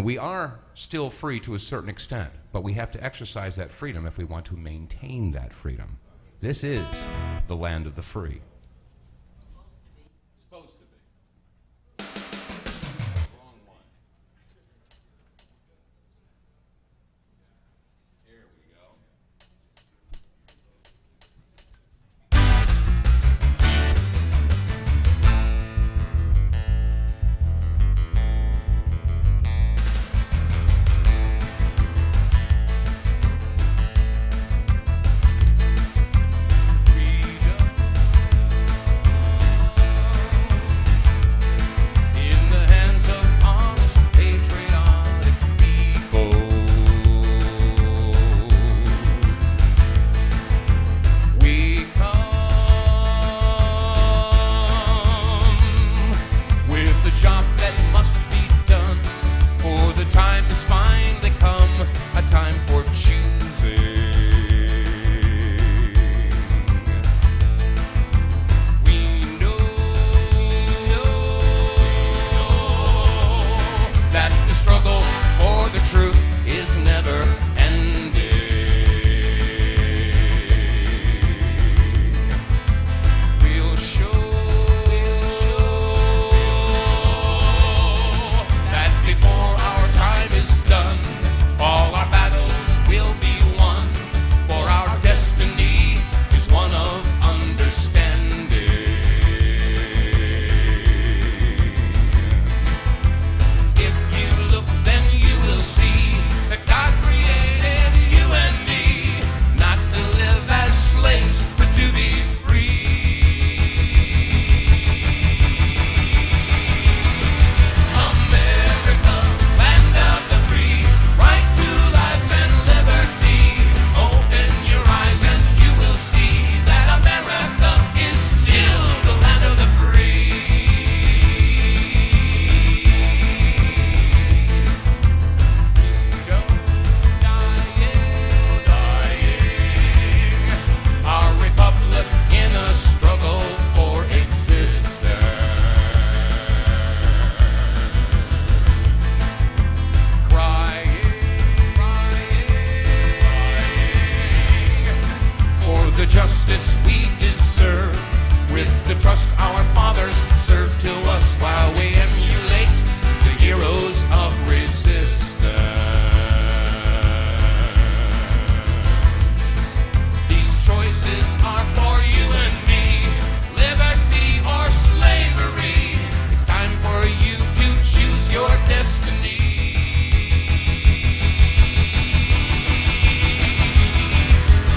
And we are still free to a certain extent, but we have to exercise that freedom if we want to maintain that freedom. This is the land of the free. Supposed to be. Wrong one. Here we go.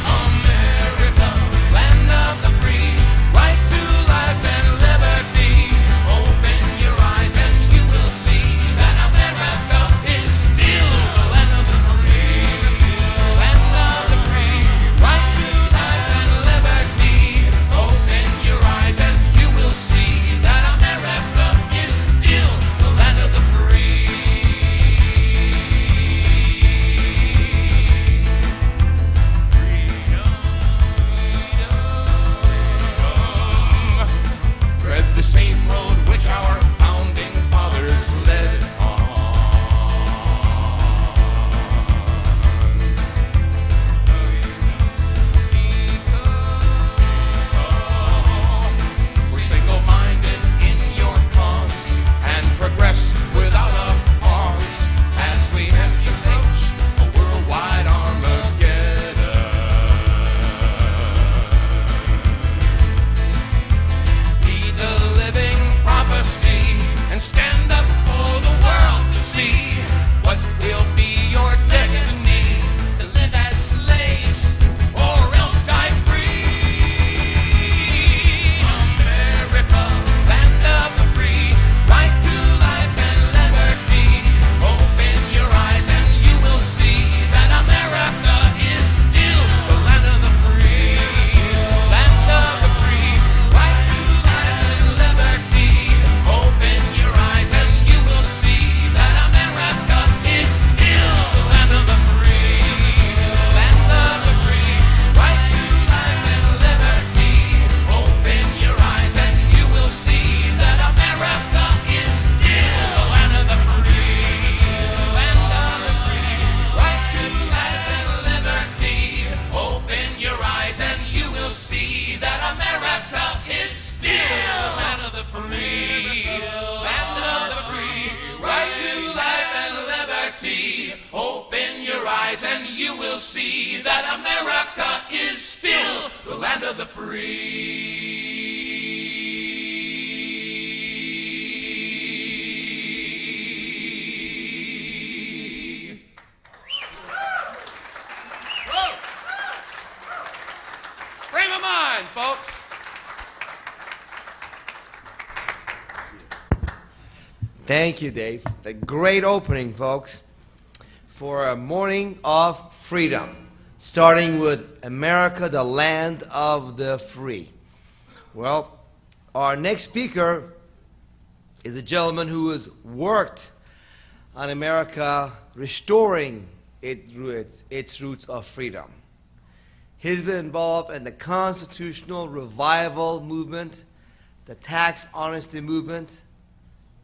America, land of the free, right to life and and you will see that America is still the land of the free. Whoa. Frame of mind, folks. Thank you, Dave. A great opening, folks, for a morning of freedom, starting with America, the land of the free. Well, our next speaker is a gentleman who has worked on America restoring its roots of freedom. He's been involved in the constitutional revival movement, the tax honesty movement,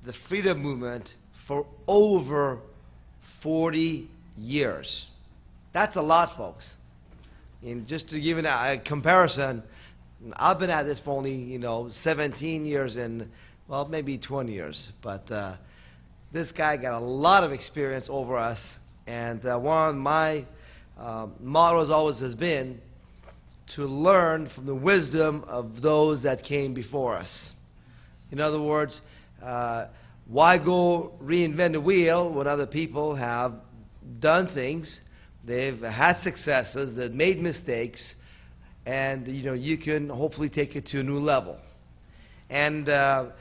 the freedom movement for over 40 years. That's a lot, folks. And just to give a comparison, I've been at this for only 17 years and well, maybe 20 years. But this guy got a lot of experience over us, and one of my mottos always has been to learn from the wisdom of those that came before us. In other words, why go reinvent the wheel when other people have done things, they've had successes, they've made mistakes, and you can hopefully take it to a new level. And I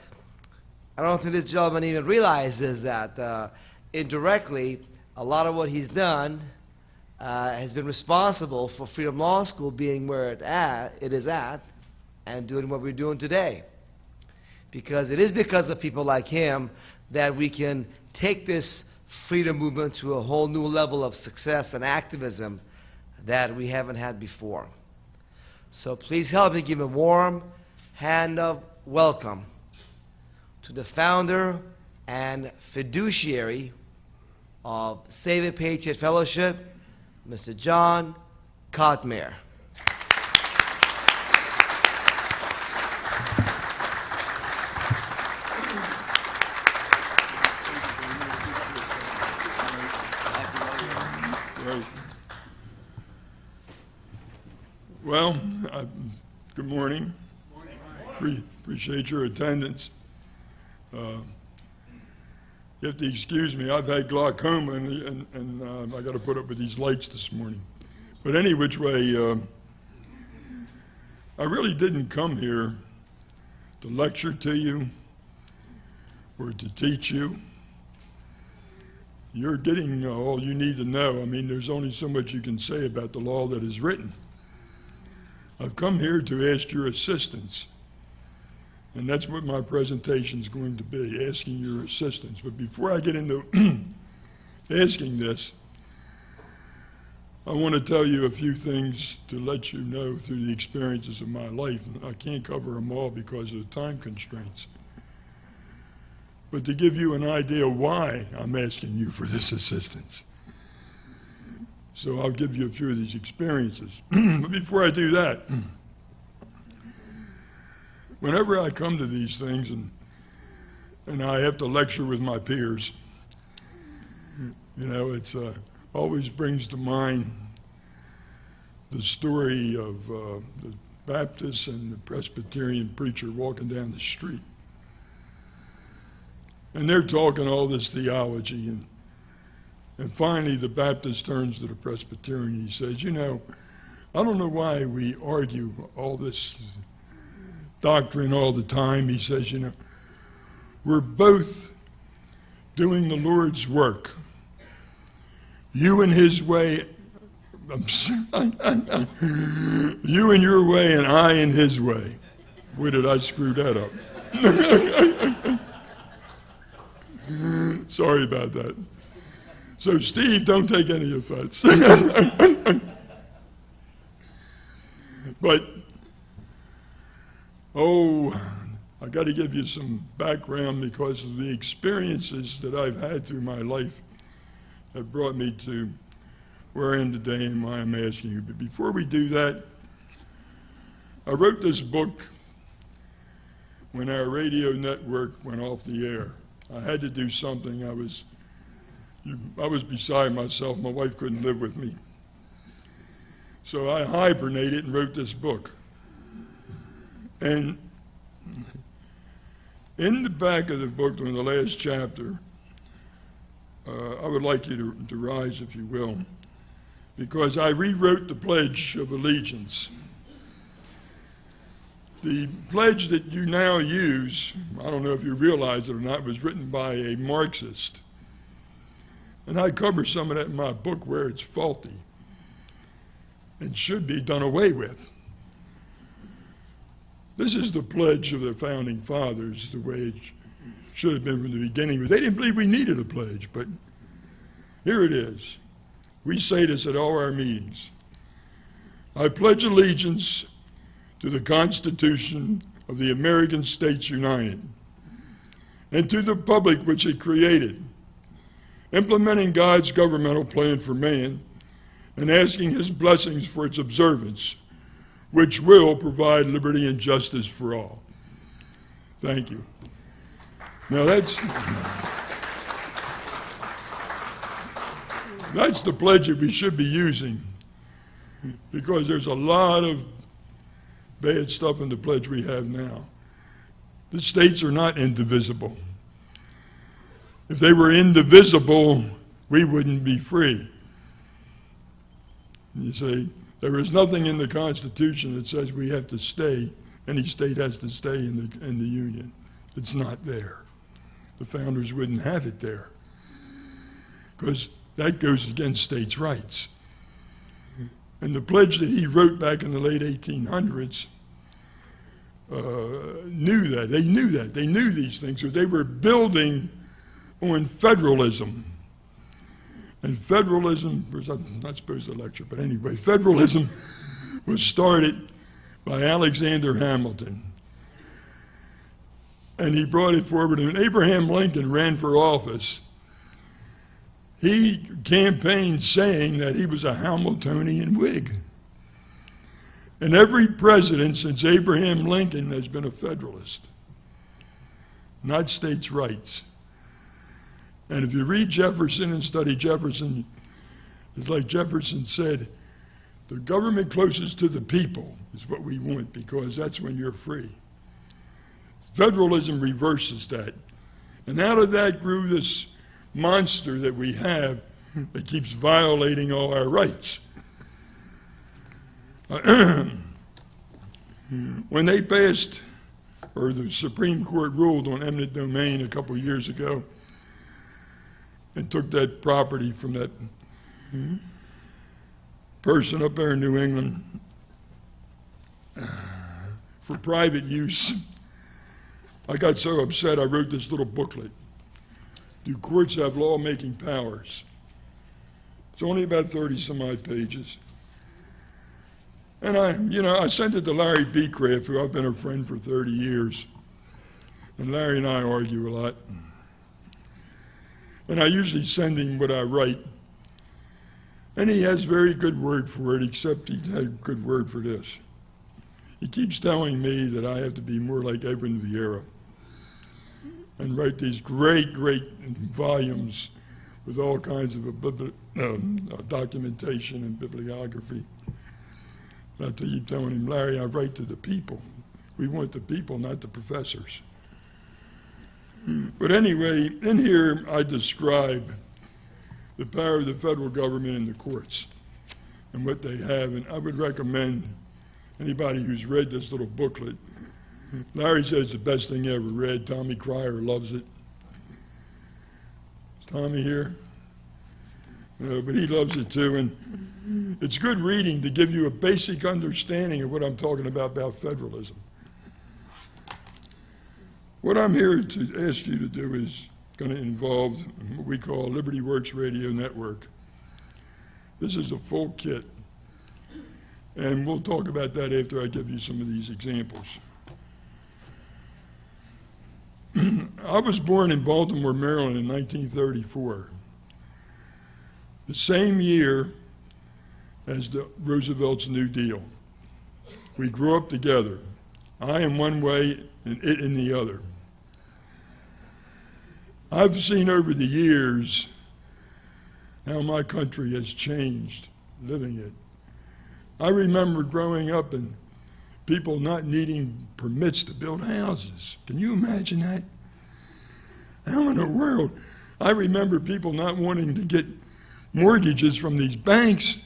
don't think this gentleman even realizes that indirectly, a lot of what he's done has been responsible for Freedom Law School being where it is at and doing what we're doing today. Because it is because of people like him that we can take this freedom movement to a whole new level of success and activism that we haven't had before. So please help me give a warm hand of welcome to the founder and fiduciary of Save-A-Patriot Fellowship, Mr. John Kotmair. Well, good morning. Appreciate your attendance. You have to excuse me. I've had glaucoma, and I got to put up with these lights this morning. But any which way, I really didn't come here to lecture to you or to teach you. You're getting all you need to know. I mean, there's only so much you can say about the law that is written. I've come here to ask your assistance, and that's what my presentation is going to be, asking your assistance. But before I get into asking this, I want to tell you a few things to let you know through the experiences of my life. I can't cover them all because of the time constraints. But to give you an idea why I'm asking you for this assistance. So I'll give you a few of these experiences. But before I do that, whenever I come to these things and I have to lecture with my peers, it's always brings to mind the story of the Baptist and the Presbyterian preacher walking down the street. And they're talking all this theology, and finally the Baptist turns to the Presbyterian and he says, I don't know why we argue all this doctrine all the time. He says, we're both doing the Lord's work. You in his way, you in your way and I in his way. Boy, did I screw that up. Sorry about that. So, Steve, don't take any offense. But, I got to give you some background because of the experiences that I've had through my life have brought me to where I am today and why I'm asking you. But before we do that, I wrote this book when our radio network went off the air. I had to do something. I was I was beside myself. My wife couldn't live with me. So I hibernated and wrote this book. And in the back of the book, in the last chapter, I would like you to rise, if you will, because I rewrote the Pledge of Allegiance. The pledge that you now use, I don't know if you realize it or not, was written by a Marxist. And I cover some of that in my book where it's faulty and should be done away with. This is the pledge of the Founding Fathers, the way it should have been from the beginning. But they didn't believe we needed a pledge, but here it is. We say this at all our meetings. I pledge allegiance to the Constitution of the American States United and to the republic which it created, implementing God's governmental plan for man and asking his blessings for its observance, which will provide liberty and justice for all. Thank you. Now that's the pledge that we should be using, because there's a lot of bad stuff in the pledge we have now. The states are not indivisible. If they were indivisible, we wouldn't be free. You say, there is nothing in the Constitution that says we have to stay, any state has to stay in the Union. It's not there. The founders wouldn't have it there, because that goes against states' rights. And the pledge that he wrote back in the late 1800s knew that. They knew that. They knew these things. So they were building on federalism. And federalism, I'm not supposed to lecture, but anyway, federalism was started by Alexander Hamilton. And he brought it forward. And when Abraham Lincoln ran for office, he campaigned saying that he was a Hamiltonian Whig. And every president since Abraham Lincoln has been a Federalist, not states' rights. And if you read Jefferson and study Jefferson, it's like Jefferson said, the government closest to the people is what we want, because that's when you're free. Federalism reverses that. And out of that grew this monster that we have that keeps violating all our rights. When they passed, or the Supreme Court ruled on eminent domain a couple of years ago and took that property from that person up there in New England for private use, I got so upset I wrote this little booklet. Do courts have lawmaking powers? It's only about 30-some-odd pages. And I sent it to Larry Beecraft, who I've been a friend for 30 years. And Larry and I argue a lot. And I usually send him what I write. And he has very good word for it, except he had a good word for this. He keeps telling me that I have to be more like Edwin Vieira and write these great, great volumes with all kinds of documentation and bibliography. I keep telling him, Larry, I write to the people. We want the people, not the professors. But anyway, in here I describe the power of the federal government and the courts and what they have. And I would recommend anybody who's read this little booklet. Larry says it's the best thing he ever read. Tommy Cryer loves it. Is Tommy here? But he loves it too. And it's good reading to give you a basic understanding of what I'm talking about federalism. What I'm here to ask you to do is going to involve what we call Liberty Works Radio Network. This is a full kit. And we'll talk about that after I give you some of these examples. I was born in Baltimore, Maryland in 1934. The same year as Roosevelt's New Deal. We grew up together. I in one way and it in the other. I've seen over the years how my country has changed living it. I remember growing up and people not needing permits to build houses. Can you imagine that? How in the world? I remember people not wanting to get mortgages from these banks,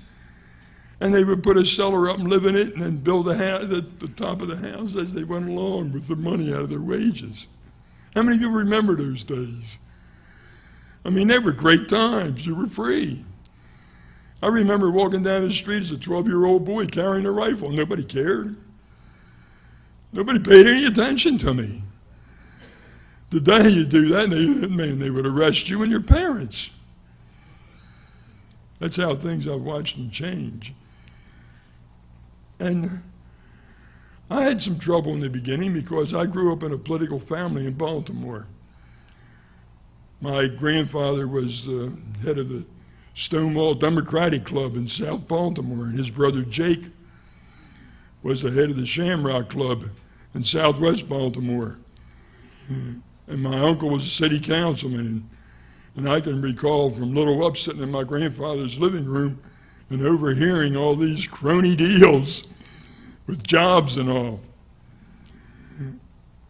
and they would put a cellar up and live in it and then build a house at the top of the house as they went along with the money out of their wages. How many of you remember those days? I mean, they were great times. You were free. I remember walking down the street as a 12-year-old boy carrying a rifle. Nobody cared. Nobody paid any attention to me. Today you do that, and they would arrest you and your parents. That's how things I've watched them change. And I had some trouble in the beginning because I grew up in a political family in Baltimore. My grandfather was the head of the Stonewall Democratic Club in South Baltimore, and his brother Jake was the head of the Shamrock Club in Southwest Baltimore. And my uncle was a city councilman, and I can recall from little up sitting in my grandfather's living room and overhearing all these crony deals with jobs and all.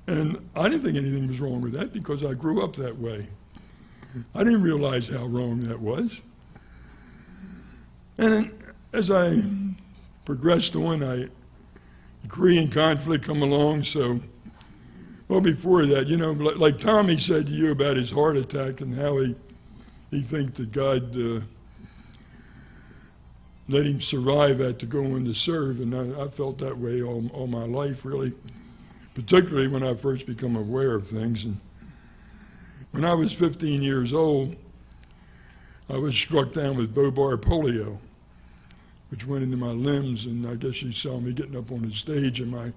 And I didn't think anything was wrong with that because I grew up that way. I didn't realize how wrong that was. And as I progressed on, the Korean conflict come along, so, well, before that, you know, like Tommy said to you about his heart attack and how he thinks that God let him survive that to go on to serve, and I felt that way all my life, really, particularly when I first become aware of things. And when I was 15 years old, I was struck down with Bobar polio, which went into my limbs, and I guess you saw me getting up on the stage in my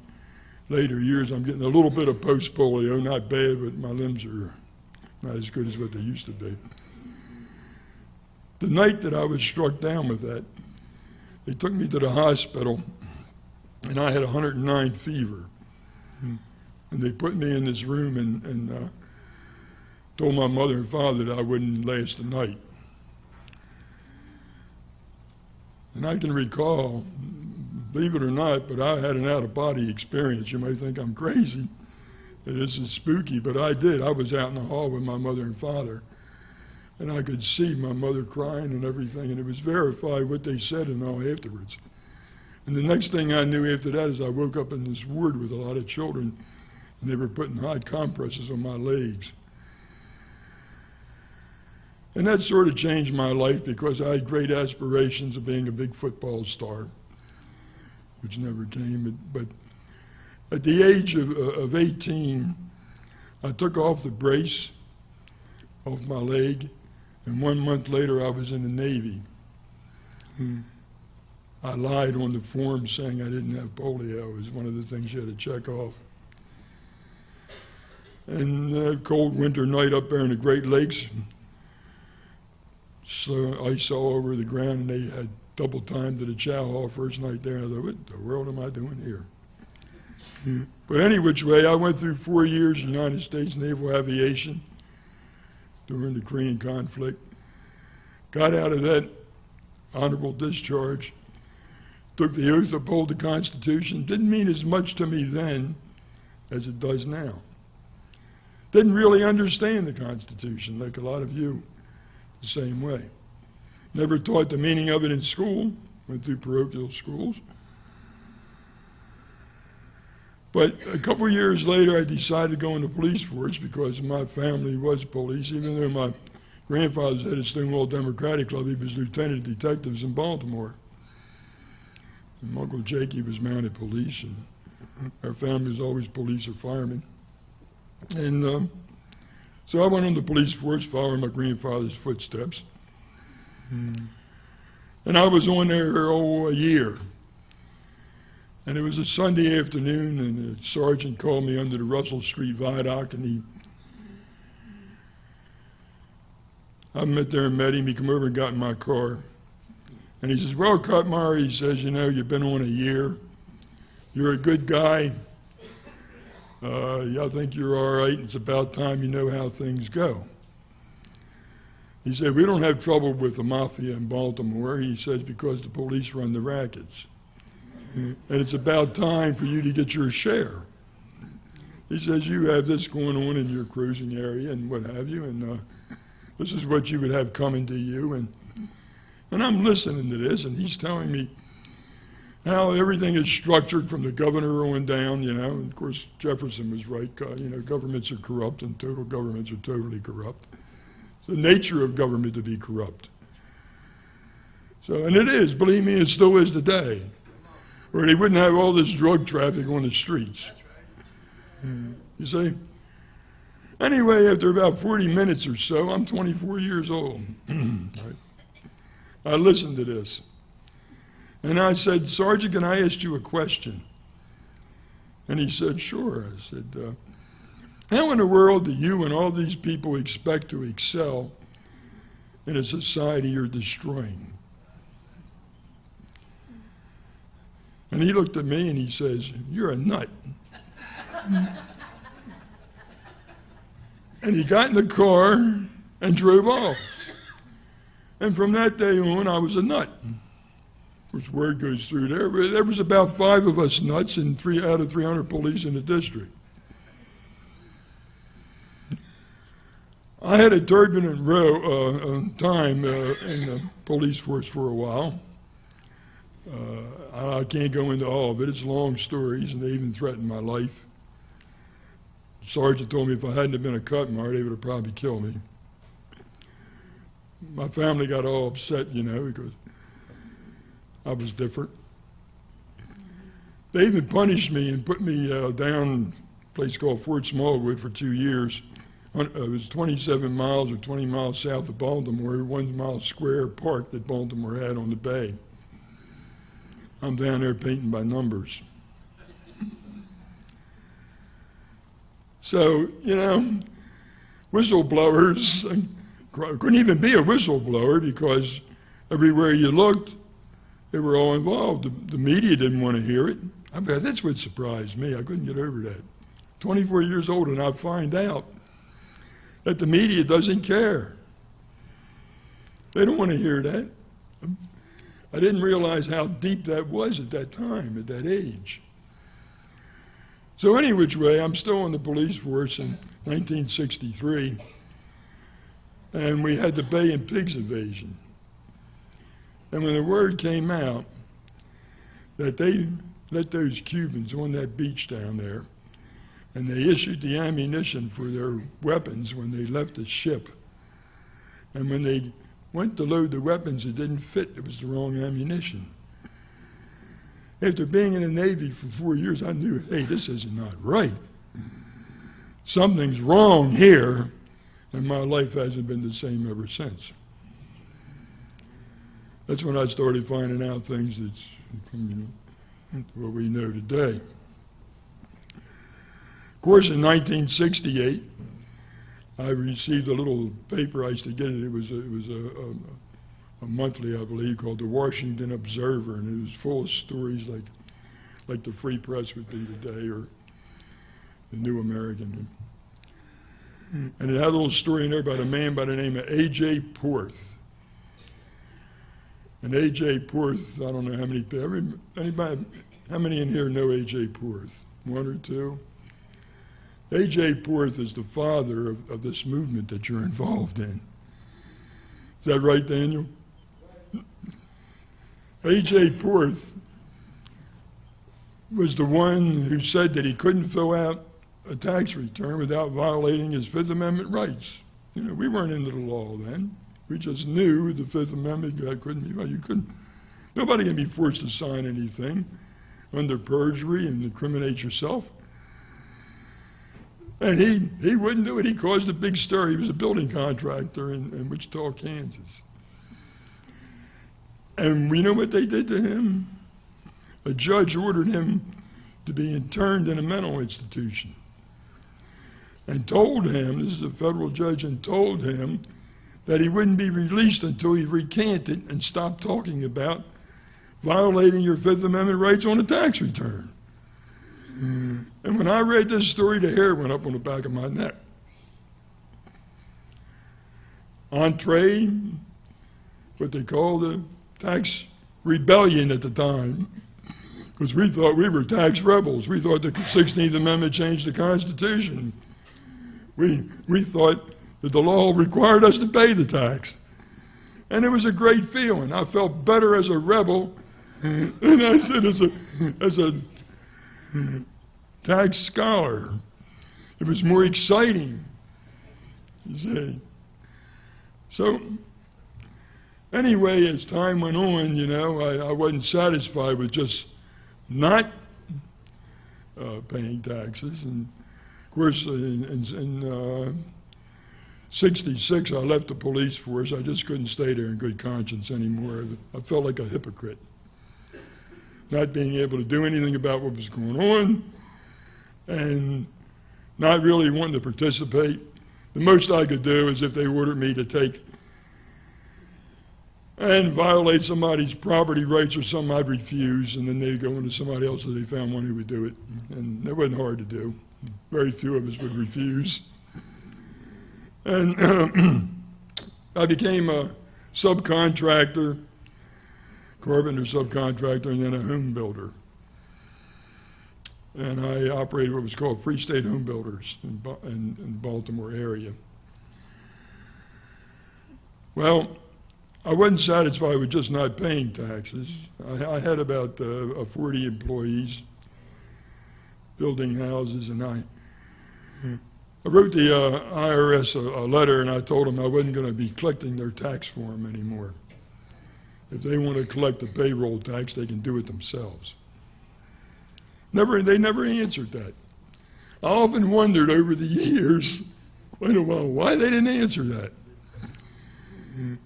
later years. I'm getting a little bit of post-polio, not bad, but my limbs are not as good as what they used to be. The night that I was struck down with that, they took me to the hospital, and I had 109 fever. And they put me in this room and told my mother and father that I wouldn't last the night. And I can recall, believe it or not, but I had an out-of-body experience. You may think I'm crazy, that this is spooky, but I did. I was out in the hall with my mother and father, and I could see my mother crying and everything, and it was verified what they said and all afterwards. And the next thing I knew after that is I woke up in this ward with a lot of children, and they were putting hot compresses on my legs. And that sort of changed my life because I had great aspirations of being a big football star, which never came. But at the age of 18, I took off the brace off my leg, and 1 month later I was in the Navy. I lied on the form saying I didn't have polio. It was one of the things you had to check off. And a cold winter night up there in the Great Lakes, so ice all over the ground, and they had double time to the chow hall first night there, and I thought, what the world am I doing here? But any which way, I went through 4 years United States Naval Aviation during the Korean conflict, got out of that honorable discharge, took the oath to uphold the Constitution. Didn't mean as much to me then as it does now. Didn't really understand the Constitution, like a lot of you, the same way. Never taught the meaning of it in school, went through parochial schools. But a couple of years later, I decided to go in the police force because my family was police, even though my grandfather's head of Stonewall Democratic Club, he was lieutenant of detectives in Baltimore. And my Uncle Jakey was mounted police, and our family was always police or firemen. And so I went on the police force, following my grandfather's footsteps. And I was on there a year. And it was a Sunday afternoon, and the sergeant called me under the Russell Street Viaduct, and I met there and met him. He came over and got in my car. And he says, well, Kotmair, he says, you know, you've been on a year. You're a good guy. I think you're all right. It's about time you know how things go. He said, we don't have trouble with the mafia in Baltimore. He says, because the police run the rackets. And it's about time for you to get your share. He says, you have this going on in your cruising area and what have you, and this is what you would have coming to you. And I'm listening to this, and he's telling me how everything is structured from the governor on down, you know. And of course, Jefferson was right. You know, governments are corrupt, and total governments are totally corrupt. It's the nature of government to be corrupt. So, and it is, believe me, it still is today. Or they wouldn't have all this drug traffic on the streets. You see? Anyway, after about 40 minutes or so, I'm 24 years old. Right? I listened to this. And I said, Sergeant, can I ask you a question? And he said, sure. I said, how in the world do you and all these people expect to excel in a society you're destroying? And he looked at me and he says, you're a nut. And he got in the car and drove off. And from that day on, I was a nut. Of course, word goes through there. But there was about 5 of us nuts and 3 out of 300 police in the district. I had a turbulent time in the police force for a while. I can't go into all of it. It's long stories, and they even threatened my life. The sergeant told me if I hadn't have been a Kotmair, they would have probably killed me. My family got all upset, you know, because I was different. They even punished me and put me down a place called Fort Smallwood for 2 years. It was 27 miles or 20 miles south of Baltimore, 1 mile square park that Baltimore had on the bay. I'm down there painting by numbers. So, you know, whistleblowers, I couldn't even be a whistleblower because everywhere you looked, they were all involved. The media didn't want to hear it. That's what surprised me. I couldn't get over that. 24 years old, and I find out that the media doesn't care. They don't want to hear that. I didn't realize how deep that was at that time, at that age. So any which way, I'm still in the police force in 1963, and we had the Bay and Pigs invasion. And when the word came out that they let those Cubans on that beach down there, and they issued the ammunition for their weapons when they left the ship, and when they went to load the weapons, it didn't fit. It was the wrong ammunition. After being in the Navy for 4 years, I knew, hey, this is not right. Something's wrong here, and my life hasn't been the same ever since. That's when I started finding out things that's, you know, what we know today. Of course, in 1968, I received a little paper. I used to get it. It was a monthly, I believe, called the Washington Observer, and it was full of stories like the Free Press would be today, or the New American. And it had a little story in there about a man by the name of A.J. Porth. And A.J. Porth, I don't know how many people, anybody, how many in here know A.J. Porth? 1 or 2? A.J. Porth is the father of this movement that you're involved in. Is that right, Daniel? A.J. Porth was the one who said that he couldn't fill out a tax return without violating his Fifth Amendment rights. You know, we weren't into the law then. We just knew the Fifth Amendment couldn't be, you couldn't, nobody can be forced to sign anything under perjury and incriminate yourself. And he wouldn't do it. He caused a big stir. He was a building contractor in Wichita, Kansas. And we know what they did to him? A judge ordered him to be interned in a mental institution and told him, this is a federal judge, and told him that he wouldn't be released until he recanted and stopped talking about violating your Fifth Amendment rights on a tax return. And when I read this story, the hair went up on the back of my neck. entree, what they called the tax rebellion at the time, because we thought we were tax rebels. We thought the 16th Amendment changed the Constitution. We thought that the law required us to pay the tax. And it was a great feeling. I felt better as a rebel than I did as a tax scholar. It was more exciting, you see. So, anyway, as time went on, you know, I wasn't satisfied with just not paying taxes. And of course, in 66, I left the police force. I just couldn't stay there in good conscience anymore. I felt like a hypocrite, not being able to do anything about what was going on and not really wanting to participate. The most I could do is if they ordered me to take and violate somebody's property rights or something, I'd refuse, and then they'd go into somebody else if they found one who would do it. And that wasn't hard to do. Very few of us would refuse. And I became a subcontractor, carpenter subcontractor, and then a home builder. And I operated what was called Free State Home Builders in Baltimore area. Well, I wasn't satisfied with just not paying taxes. I had about 40 employees building houses, and I wrote the IRS a letter, and I told them I wasn't going to be collecting their tax form anymore. If they want to collect the payroll tax, they can do it themselves. They never answered that. I often wondered over the years, quite a while, why they didn't answer that.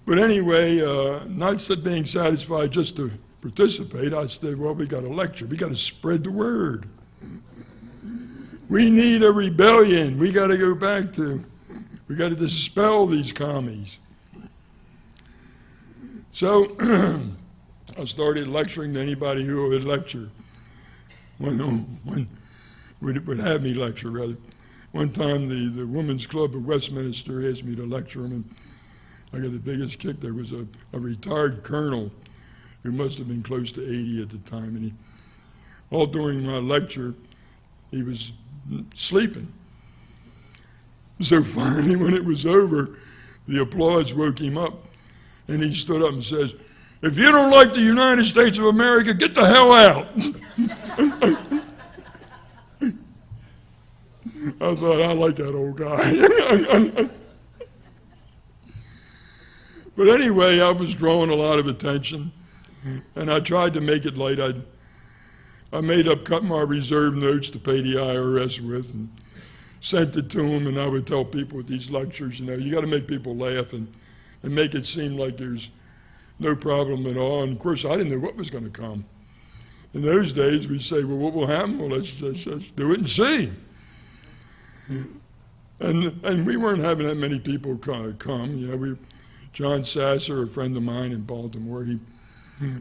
But anyway, not being satisfied just to participate, I said, well, we got a lecture. We got to spread the word. We need a rebellion. We got to go back to, we got to dispel these commies. So I started lecturing to anybody who would lecture. Would have me lecture, rather. One time the Women's Club of Westminster asked me to lecture them, and I got the biggest kick. There was a retired colonel who must have been close to 80 at the time, and all during my lecture, he was sleeping. So finally, when it was over, the applause woke him up, and he stood up and says, "If you don't like the United States of America, get the hell out." I thought, I like that old guy. But anyway, I was drawing a lot of attention, and I tried to make it light. I made up Kotmair reserve notes to pay the IRS with and sent it to them, and I would tell people at these lectures, you know, you got to make people laugh and make it seem like there's no problem at all. And of course, I didn't know what was going to come. In those days, we'd say, well, what will happen? Well, let's do it and see. And we weren't having that many people come. You know, John Sasser, a friend of mine in Baltimore,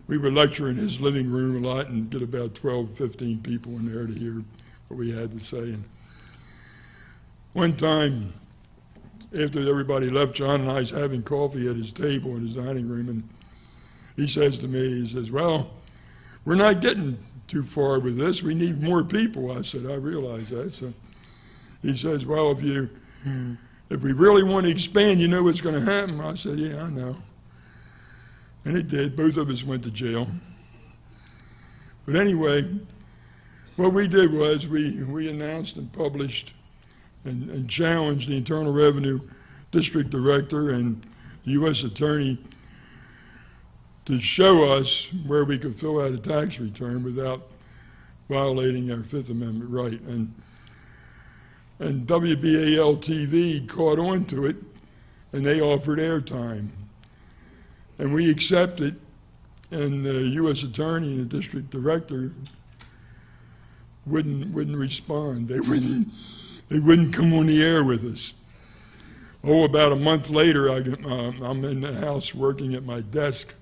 we would lecture in his living room a lot and get about 12, 15 people in there to hear what we had to say. And one time, after everybody left, John and I was having coffee at his table in his dining room, and he says to me, he says, well, we're not getting too far with this. We need more people. I said, I realize that. So he says, well, if we really want to expand, you know what's going to happen. I said, yeah, I know. And it did. Both of us went to jail. But anyway, what we did was we announced and published and challenged the Internal Revenue District Director and the U.S. Attorney to show us where we could fill out a tax return without violating our Fifth Amendment right. And WBAL-TV caught on to it, and they offered airtime. And we accepted, and the U.S. Attorney and the District Director wouldn't respond. They wouldn't come on the air with us. Oh, about a month later, I'm in the house working at my desk,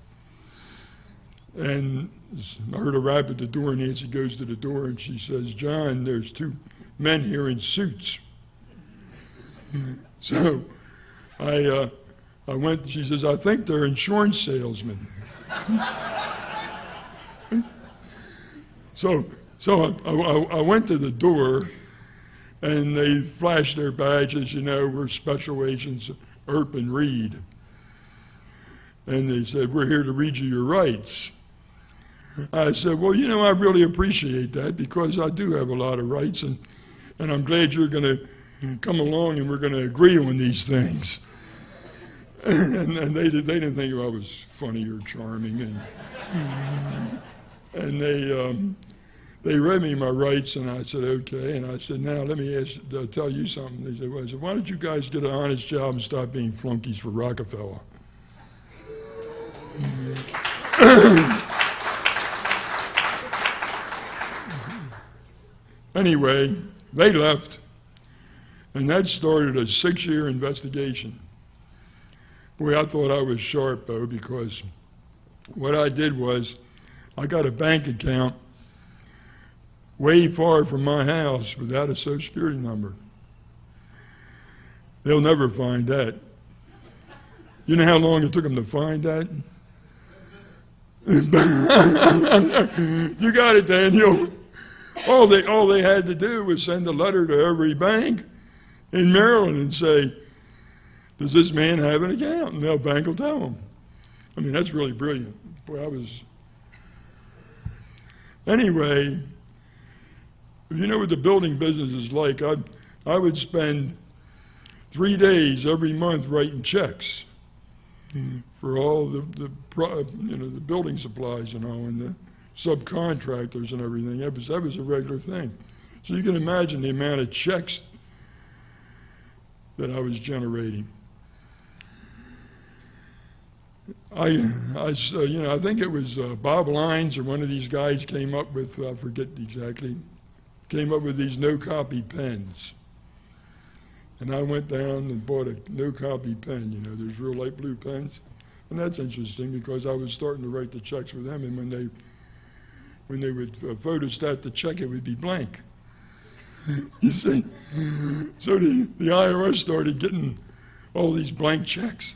and I heard a rap at the door. Nancy goes to the door, and she says, John, there's two men here in suits. So I She says, I think they're insurance salesmen. So I went to the door, and they flashed their badges, we're Special Agents Earp and Reed. And they said, we're here to read you your rights. I said, well, I really appreciate that because I do have a lot of rights, and I'm glad you're going to come along and we're going to agree on these things. And they didn't think I was funny or charming, and they read me my rights, and I said, okay. And I said, now let me tell you something. They said, well, I said, why don't you guys get an honest job and stop being flunkies for Rockefeller? Anyway, they left, and that started a 6-year investigation. Boy, I thought I was sharp, though, because what I did was I got a bank account way far from my house without a Social Security number. They'll never find that. You know how long it took them to find that? You got it, Daniel. All they had to do was send a letter to every bank in Maryland and say, does this man have an account? And the bank will tell them. I mean, that's really brilliant. Boy, Anyway, if you know what the building business is like, I would spend 3 days every month writing checks for all the building supplies and all, and the subcontractors and everything. That was a regular thing. So you can imagine the amount of checks that I was generating. I think it was Bob Lyons or one of these guys came up with, I forget exactly, came up with these no-copy pens. And I went down and bought a no-copy pen, there's real light blue pens. And that's interesting because I was starting to write the checks with them, and when they would photostat the check, it would be blank. You see? So the IRS started getting all these blank checks.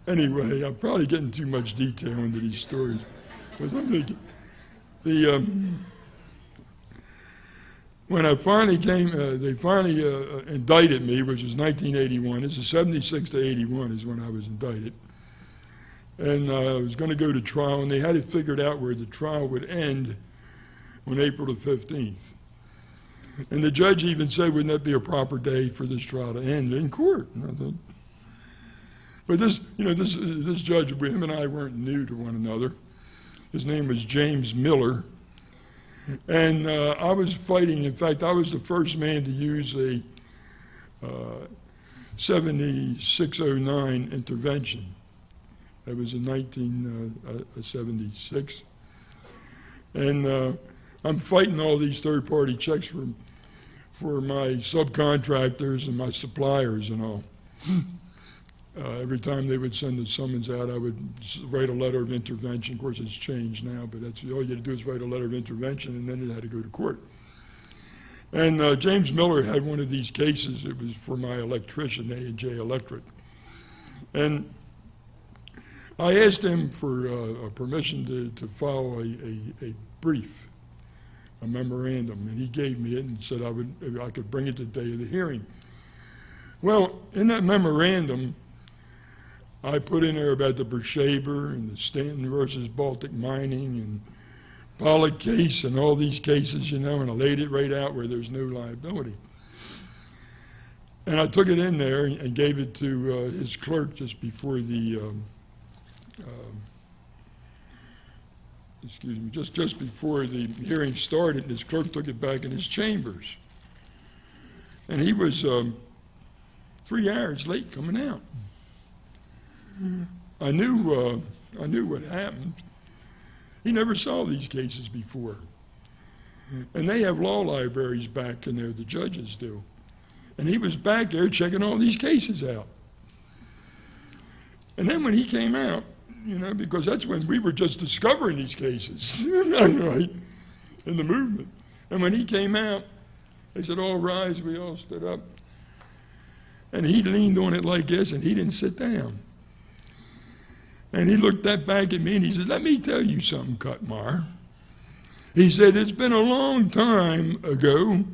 Anyway, I'm probably getting too much detail into these stories. Because when I finally came, they finally indicted me, which was 1981. This is 76 to 81 is when I was indicted. And I was going to go to trial, and they had it figured out where the trial would end on April the 15th. And the judge even said, wouldn't that be a proper day for this trial to end in court? And I thought, but this judge, him and I weren't new to one another. His name was James Miller. And I was fighting. In fact, I was the first man to use a 7609 intervention. That was in 1976. And I'm fighting all these third-party checks for my subcontractors and my suppliers and all. Every time they would send the summons out, I would write a letter of intervention. Of course, it's changed now, but that's all you had to do is write a letter of intervention, and then it had to go to court. And James Miller had one of these cases. It was for my electrician, A&J Electric. And I asked him for permission to file a brief, a memorandum, and he gave me it and said I could bring it the day of the hearing. Well, in that memorandum, I put in there about the Bershaber and the Stanton versus Baltic Mining and Pollock case and all these cases, and I laid it right out where there's no liability. And I took it in there and gave it to his clerk just before the just before the hearing started, and his clerk took it back in his chambers. And he was 3 hours late coming out. I knew what happened. He never saw these cases before. And they have law libraries back in there, the judges do. And he was back there checking all these cases out. And then when he came out, because that's when we were just discovering these cases, right, in the movement. And when he came out, They said, all rise. We all stood up. And he leaned on it like this, and he didn't sit down. And he looked back at me, and he said, let me tell you something, Kotmair. He said, it's been a long time ago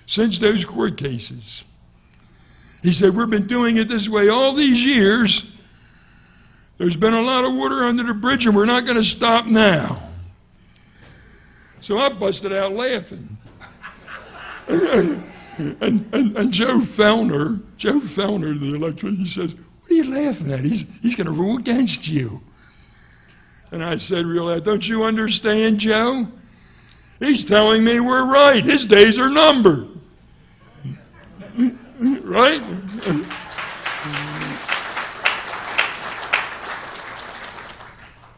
since those court cases. He said, we've been doing it this way all these years. There's been a lot of water under the bridge, and we're not going to stop now. So I busted out laughing. And Joe Fellner, the electrician, he says, what are you laughing at? He's going to rule against you. And I said real loud, don't you understand, Joe? He's telling me we're right. His days are numbered. Right?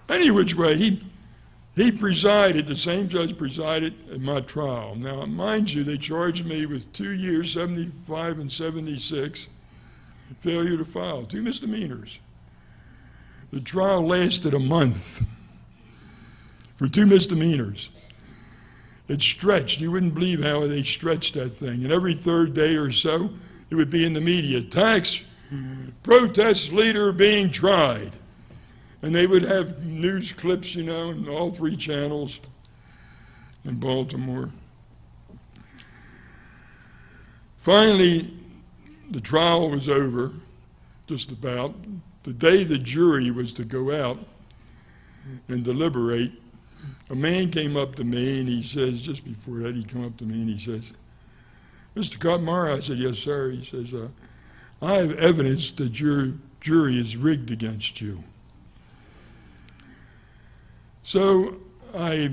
Any which way, he presided, the same judge presided at my trial. Now, mind you, they charged me with 2 years, 75 and 76, failure to file, 2 misdemeanors. The trial lasted a month for 2 misdemeanors. It stretched. You wouldn't believe how they stretched that thing. And every third day or so, it would be in the media, tax protest leader being tried. And they would have news clips, you know, in all 3 channels in Baltimore. Finally, the trial was over, just about. The day the jury was to go out and deliberate, a man came up to me and he says, just before that, he came up to me and he says, Mr. Kotmair, I said, yes, sir. He says, I have evidence that your jury is rigged against you. So I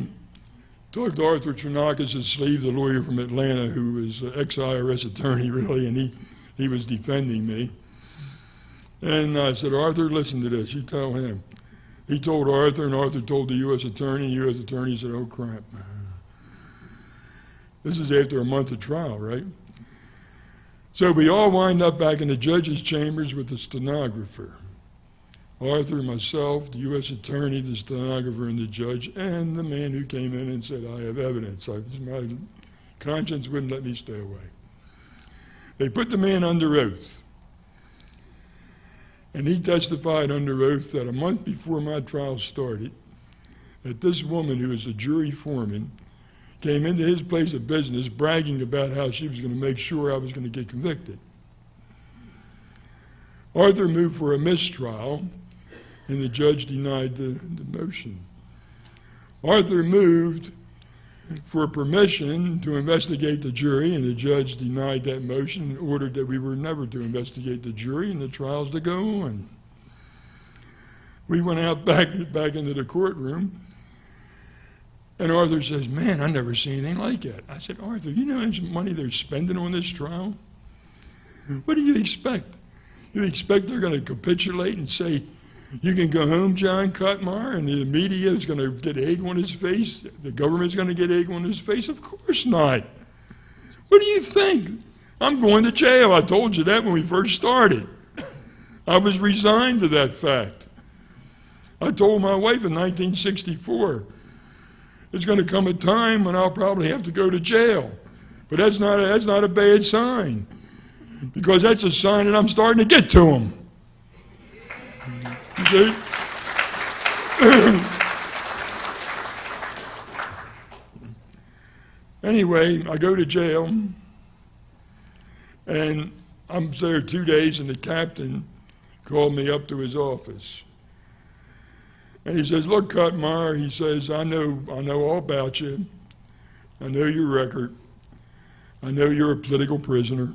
talked to Arthur Trinakis, his sleeve, the lawyer from Atlanta, who was an ex-IRS attorney, really, and he was defending me. And I said, Arthur, listen to this. You tell him. He told Arthur, and Arthur told the U.S. attorney, and the U.S. attorney said, oh, crap. This is after a month of trial, right? So we all wind up back in the judge's chambers with the stenographer. Arthur, myself, the U.S. attorney, the stenographer, and the judge, and the man who came in and said, I have evidence. My conscience wouldn't let me stay away. They put the man under oath. And he testified under oath that a month before my trial started, that this woman, who was a jury foreman, came into his place of business bragging about how she was going to make sure I was going to get convicted. Arthur moved for a mistrial, and the judge denied the motion. Arthur moved for permission to investigate the jury, and the judge denied that motion and ordered that we were never to investigate the jury and the trials to go on. We went out back into the courtroom, and Arthur says, man, I never seen anything like that. I said, Arthur, you know how much money they're spending on this trial? What do you expect? You expect they're going to capitulate and say, you can go home, John Kotmair, and the media is going to get egg on his face? The government's going to get egg on his face? Of course not. What do you think? I'm going to jail. I told you that when we first started. I was resigned to that fact. I told my wife in 1964, there's going to come a time when I'll probably have to go to jail. But that's not a bad sign, because that's a sign that I'm starting to get to them. Okay? Anyway, I go to jail, and I'm there 2 days, and the captain called me up to his office. And he says, look, Kotmair, he says, I know all about you. I know your record. I know you're a political prisoner.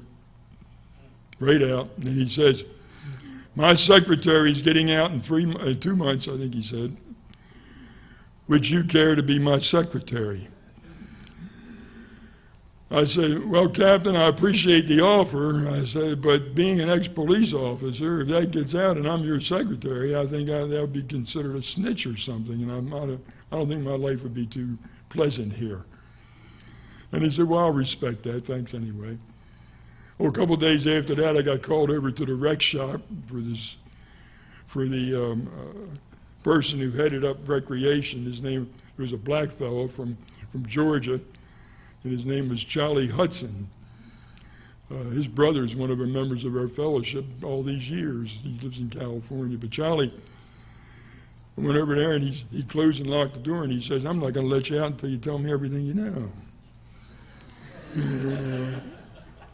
Right out. And he says, my secretary's getting out in 2 months, I think he said. Would you care to be my secretary? I said, well, Captain, I appreciate the offer. I said, but being an ex-police officer, if that gets out and I'm your secretary, I think that would be considered a snitch or something, and I don't think my life would be too pleasant here. And he said, well, I'll respect that. Thanks anyway. Well, a couple of days after that, I got called over to the rec shop for the person who headed up recreation. His name was a black fellow from Georgia. and his name was Charlie Hudson. His brother is one of the members of our fellowship all these years. He lives in California. But Charlie went over there, and he closed and locked the door, and he says, "I'm not going to let you out until you tell me everything you know."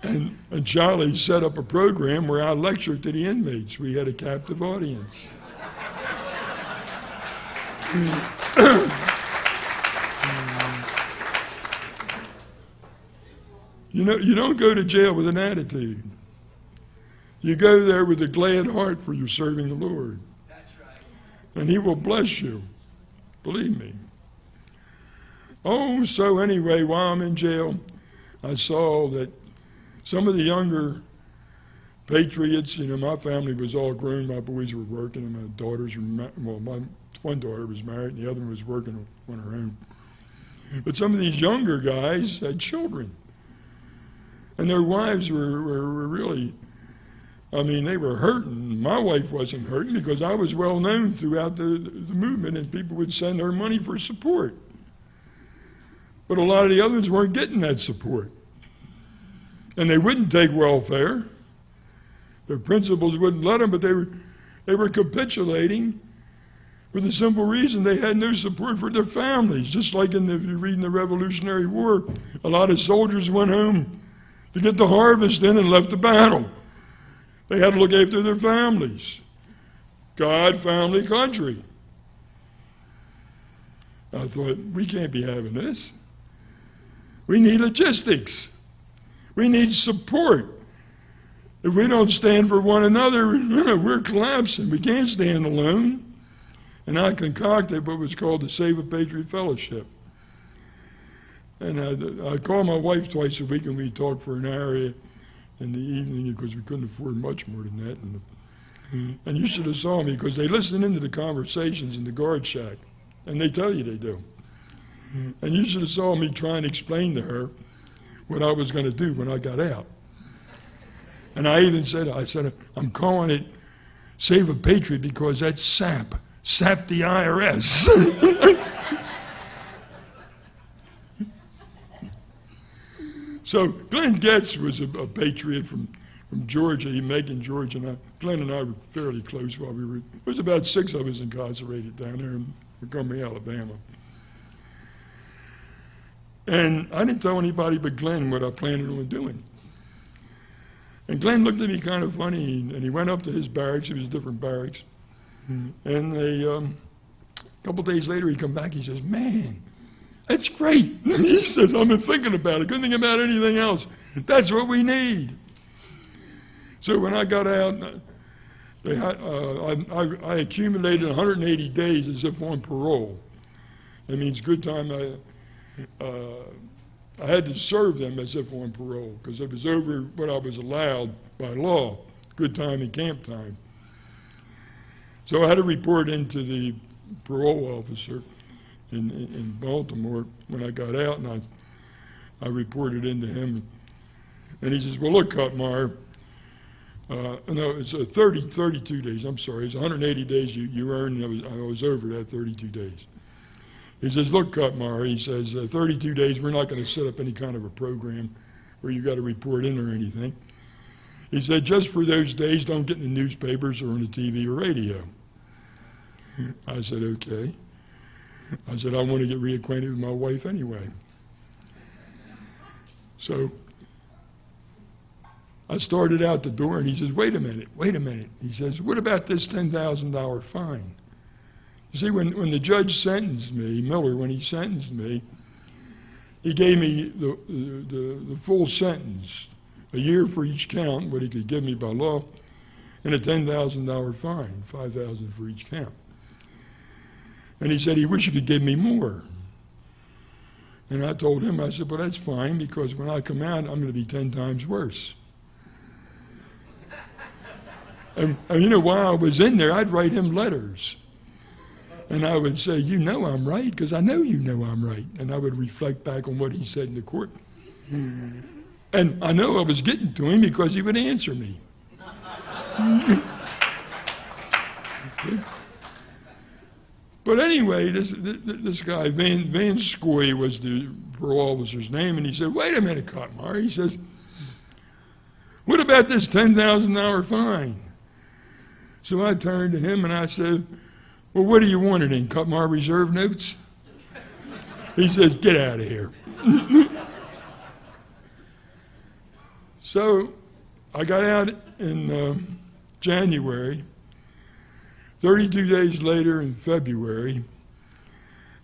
And Charlie set up a program where I lectured to the inmates. We had a captive audience. You know, you don't go to jail with an attitude. You go there with a glad heart for your serving the Lord. That's right. And he will bless you. Believe me. Oh, so anyway, while I'm in jail, I saw that some of the younger patriots, you know, my family was all grown. My boys were working, and my daughters were, well, my one daughter was married, and the other one was working on her own. But some of these younger guys had children. And their wives were really, I mean, they were hurting. My wife wasn't hurting because I was well known throughout the movement, and people would send her money for support. But a lot of the others weren't getting that support. And they wouldn't take welfare. Their principals wouldn't let them, but they were capitulating for the simple reason they had no support for their families. Just like if you read in the Revolutionary War, a lot of soldiers went home to get the harvest in and left the battle. They had to look after their families. God, family, country. I thought, we can't be having this. We need logistics. We need support. If we don't stand for one another, we're collapsing. We can't stand alone. And I concocted what was called the Save-A-Patriot Fellowship. And I call my wife twice a week, and we talk for an hour in the evening because we couldn't afford much more than that. And you should have saw me because they listen into the conversations in the guard shack, and they tell you they do. And you should have saw me try and explain to her what I was going to do when I got out. And I even said, I'm calling it Save-A-Patriot because that's SAP the IRS. So Glenn Getz was a patriot from Georgia, Macon, Georgia, and Glenn and I were fairly close while we were, there was about 6 of us incarcerated down there in Montgomery, Alabama. And I didn't tell anybody but Glenn what I planned on doing. And Glenn looked at me kind of funny, and he went up to his barracks. It was different barracks. And a couple days later, he come back, he says, "Man, that's great." He says, "I've been thinking about it. Couldn't think about anything else. That's what we need." So when I got out, I accumulated 180 days as if on parole. That means good time. I had to serve them as if on parole because it was over what I was allowed by law, good time and camp time. So I had to report into the parole officer in Baltimore when I got out, and I reported into him. And he says, "Well, look, Kotmair, no, it's 32 days. I'm sorry. It's 180 days you earned, and I was over that 32 days. He says, "Look, Kotmair," he says, 32 days, we're not going to set up any kind of a program where you got to report in or anything. He said, "Just for those days, don't get in the newspapers or on the TV or radio." I said, "Okay." I said, "I want to get reacquainted with my wife anyway." So I started out the door, and he says, wait a minute. He says, "What about this $10,000 fine?" You see, when the judge sentenced me, Miller, when he sentenced me, he gave me the full sentence, a year for each count, what he could give me by law, and a $10,000 fine, $5,000 for each count. And he said he wished he could give me more. And I told him, I said, "Well, that's fine, because when I come out, I'm going to be 10 times worse." And you know, while I was in there, I'd write him letters. And I would say, "You know I'm right, because I know you know I'm right." And I would reflect back on what he said in the court. And I know I was getting to him because he would answer me. But anyway, this guy, Van Scoy, was the parole officer's name, and he said, "Wait a minute, Kotmair." He says, "What about this $10,000 fine?" So I turned to him and I said, "Well, what do you want it in, Kotmair reserve notes?" He says, "Get out of here." So I got out in January. 32 days later in February,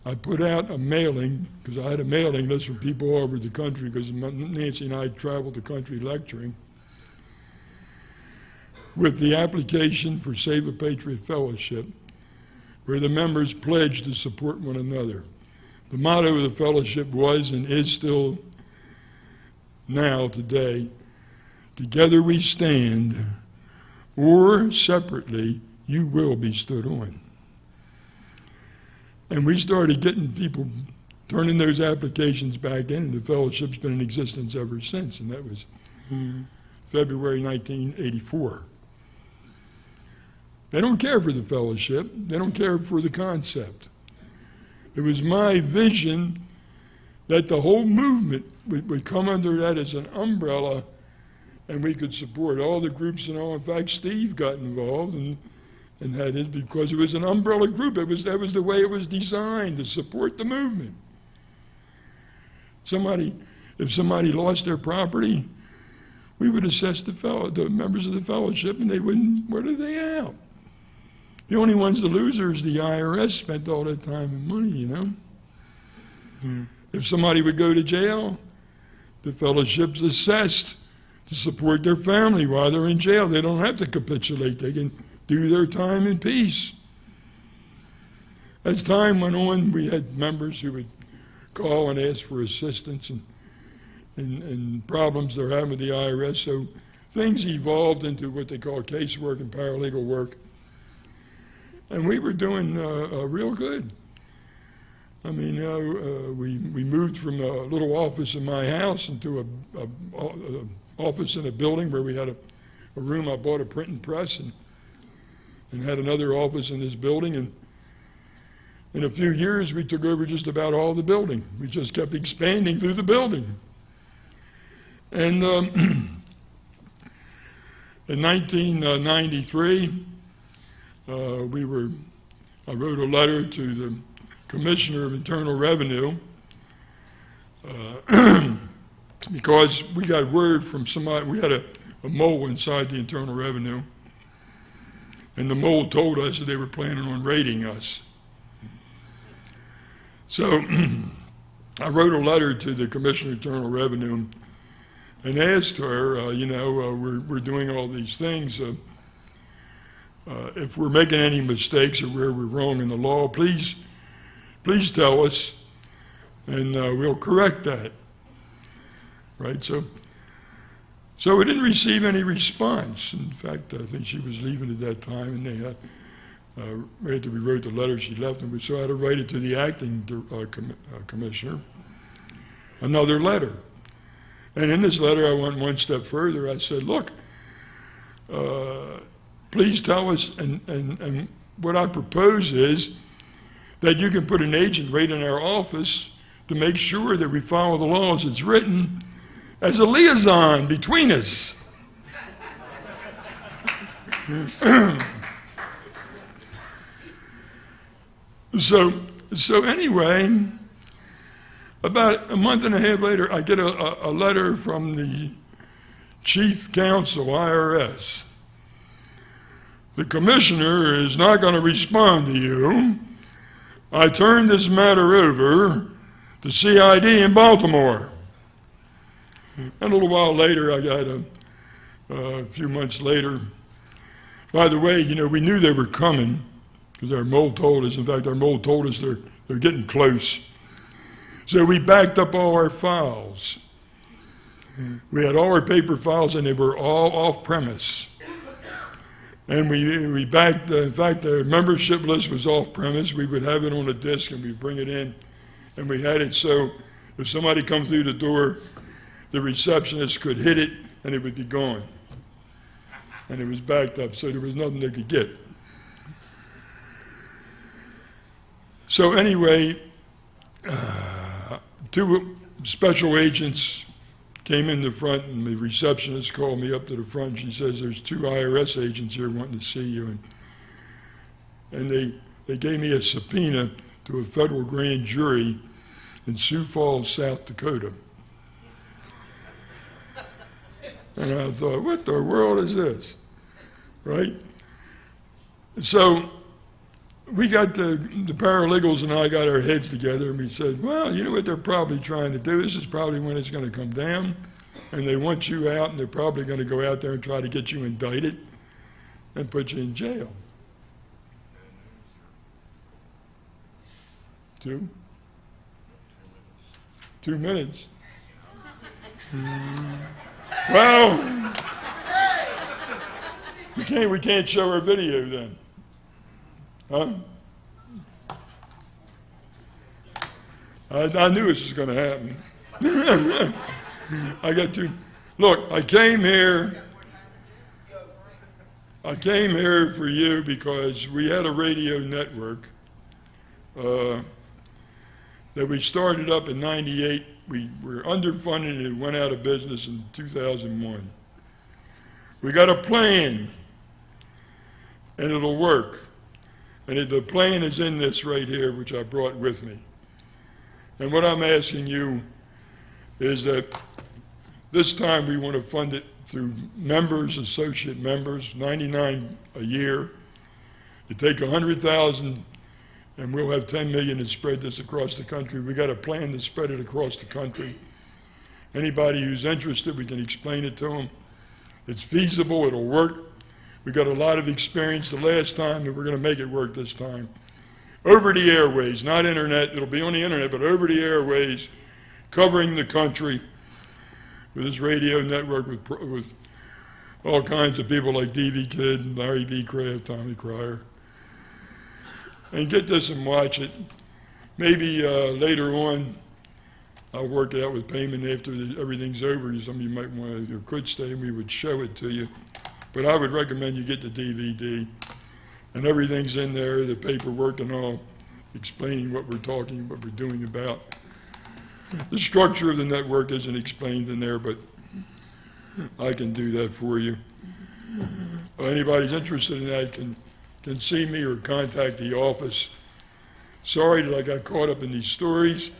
I put out a mailing, because I had a mailing list from people all over the country, because Nancy and I traveled the country lecturing, with the application for Save-A-Patriot Fellowship, where the members pledged to support one another. The motto of the fellowship was, and is still now today, "Together we stand, or separately you will be stood on." And we started getting people turning those applications back in, and the fellowship's been in existence ever since, and that was February 1984. They don't care for the fellowship. They don't care for the concept. It was my vision that the whole movement would come under that as an umbrella, and we could support all the groups and all. In fact, Steve got involved and had it because it was an umbrella group. That was the way it was designed, to support the movement. If somebody lost their property, we would assess the members of the fellowship, and they wouldn't. What are they out? The only ones the losers, the IRS, spent all that time and money, you know. If somebody would go to jail, the fellowship's assessed to support their family while they're in jail. They don't have to capitulate. They can do their time in peace. As time went on, we had members who would call and ask for assistance and problems they're having with the IRS. So things evolved into what they call casework and paralegal work. And we were doing real good. I mean, we moved from a little office in my house into a office in a building where we had a room. I bought a printing press and had another office in this building. And in a few years, we took over just about all the building. We just kept expanding through the building. And in 1993, I wrote a letter to the Commissioner of Internal Revenue because we got word from somebody. We had a mole inside the Internal Revenue, and the mole told us that they were planning on raiding us. So I wrote a letter to the Commissioner of Internal Revenue and asked her, we're doing all these things. If we're making any mistakes or where we're wrong in the law, please tell us, and we'll correct that. Right? So we didn't receive any response. In fact, I think she was leaving at that time, and they had, right after we wrote the letter, she left, and so I had to write it to the acting commissioner, another letter. And in this letter, I went one step further. I said, look, please tell us, and what I propose is that you can put an agent right in our office to make sure that we follow the law as it's written, as a liaison between us. So anyway, about a month and a half later, I get a letter from the Chief Counsel, IRS. The commissioner is not going to respond to you. I turned this matter over to CID in Baltimore. And a little while later, I got a few months later. By the way, we knew they were coming because our mole told us. In fact, our mole told us they're getting close. So we backed up all our files. We had all our paper files, and they were all off-premise. And we backed, in fact, the membership list was off-premise. We would have it on a disk, and we'd bring it in. And we had it so if somebody come through the door, the receptionist could hit it, and it would be gone. And it was backed up, so there was nothing they could get. So anyway, special agents came in the front, and the receptionist called me up to the front. She says, there's 2 IRS agents here wanting to see you. And they gave me a subpoena to a federal grand jury in Sioux Falls, South Dakota. And I thought, what the world is this? Right? So we got the paralegals and I got our heads together, and we said, well, you know what they're probably trying to do? This is probably when it's going to come down, and they want you out, and they're probably going to go out there and try to get you indicted and put you in jail. 2 minutes. Well, we can't show our video then. Huh? I knew this was going to happen. Look, I came here for you because we had a radio network that we started up in '98. We were underfunded and it went out of business in 2001. We got a plan, and it'll work. And the plan is in this right here, which I brought with me. And what I'm asking you is that this time we want to fund it through members, associate members, 99 a year. You take 100,000 and we'll have 10 million to spread this across the country. We got a plan to spread it across the country. Anybody who's interested, we can explain it to them. It's feasible, it'll work. We got a lot of experience the last time, and we're going to make it work this time. Over the airways, not internet. It'll be on the internet, but over the airways, covering the country with this radio network with all kinds of people like D.V. Kidd, Larry B. Kraft, Tommy Cryer. And get this and watch it. Maybe later on, I'll work it out with payment after everything's over. Some of you might want to or could stay, and we would show it to you. But I would recommend you get the DVD, and everything's in there, the paperwork and all, explaining what we're doing about. The structure of the network isn't explained in there, but I can do that for you. If anybody's interested in that can see me or contact the office. Sorry that I got caught up in these stories.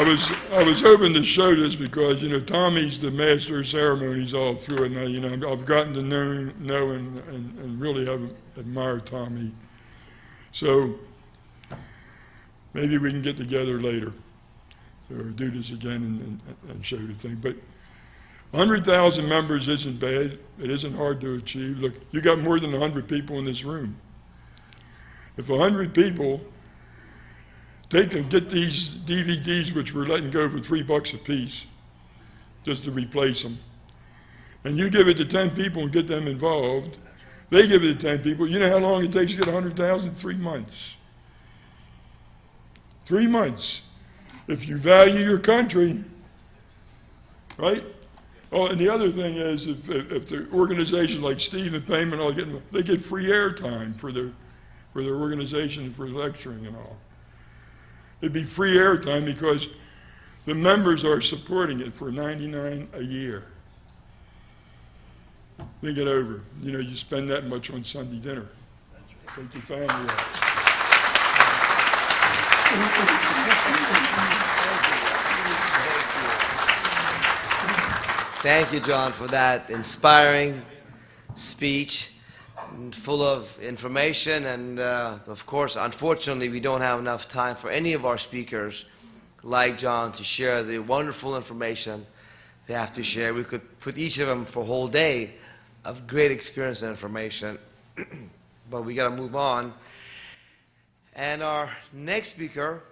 I was hoping to show this because, Tommy's the master of ceremonies all through it. And I've gotten to know and really have admired Tommy. So maybe we can get together later or do this again and show the thing. But 100,000 members isn't bad. It isn't hard to achieve. Look, you got more than 100 people in this room. If 100 people take and get these DVDs, which we're letting go for $3 a piece, just to replace them, and you give it to 10 people and get them involved, they give it to 10 people. You know how long it takes to get 100,000? 3 months. 3 months. If you value your country, right? Oh, and the other thing is, if the organizations like Stephen Payment, they get free airtime for their organization for lecturing and all. It'd be free airtime because the members are supporting it for $99 a year. Think it over. You spend that much on Sunday dinner. Take your family out. Thank you, John, for that inspiring speech, full of information. And of course, unfortunately, we don't have enough time for any of our speakers like John to share the wonderful information they have to share. We could put each of them for a whole day of great experience and information, but we got to move on. And our next speaker